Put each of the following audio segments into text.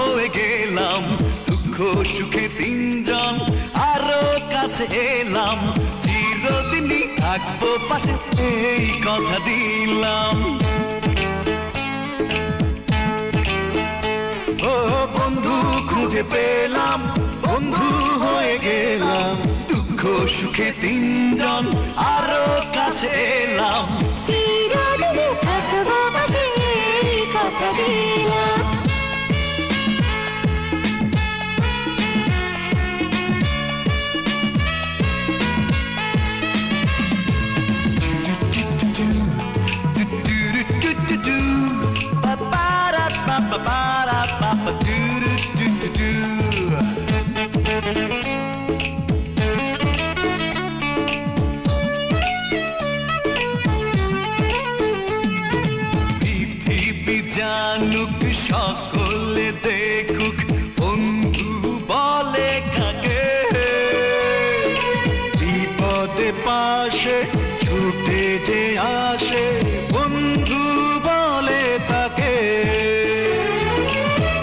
হয়ে গেলাম, দুঃখ সুখে তিনজন আরো কাছে এলাম, চিরদিনই থাকবো পাশে এই কথা দিলাম। ও বন্ধু খুঁজে পেলাম, বন্ধু হয়ে গেলাম, দুঃখ সুখে তিনজন আরো কাছে এলাম, চিরদিনই থাকবো পাশে এই কথা দিলাম। পৃথিবী জানুক সকলে দেখুক, বন্ধু বলে কাকে, বিপদে পাশে ছুটে যে আসে, বন্ধু বলে তাকে।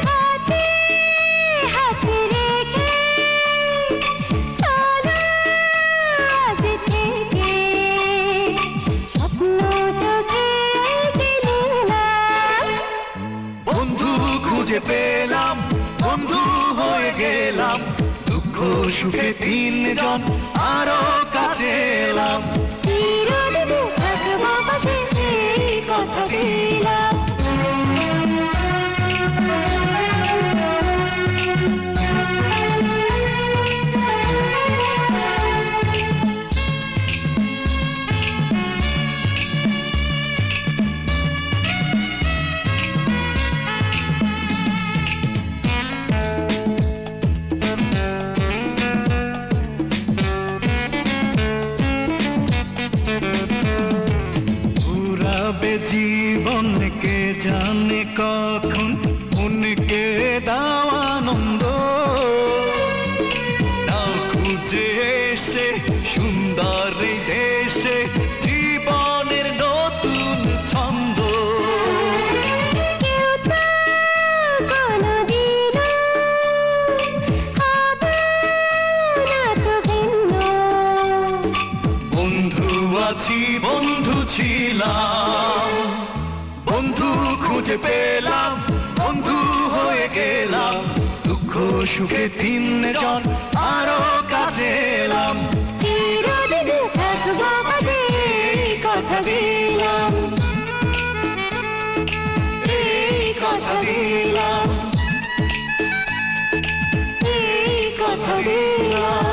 হাতে হাতে রেখে চলো আজ থেকে, স্বপ্ন চোখে দিলাম। বন্ধু খুঁজে পেলাম, বন্ধু হয়ে গেলাম, দুঃখ সুখে তিনজন আরো কাছে এলাম, চিরদিনই থাকবো পাশে এই কথা দিলাম। পুরাবে জীবন কে জানে কখন, মনকে দাও আনন্দ, নাও খুঁজে এসে সুন্দর এই দেশে জীবনের নতুন ছন্দ। কেউ তো কোনোদিনও হবে না তো ভিন্ন, বন্ধু আছি বন্ধু ছিলাম, বন্ধু খুঁজে পেলাম, বন্ধু হয়ে গেলাম, দুঃখ সুখে তিনজন আরো কাছে এলাম, চিরদিনই থাকবো পাশে এই কথা দিলাম। এই কথা দিলাম, এই কথা দিলাম।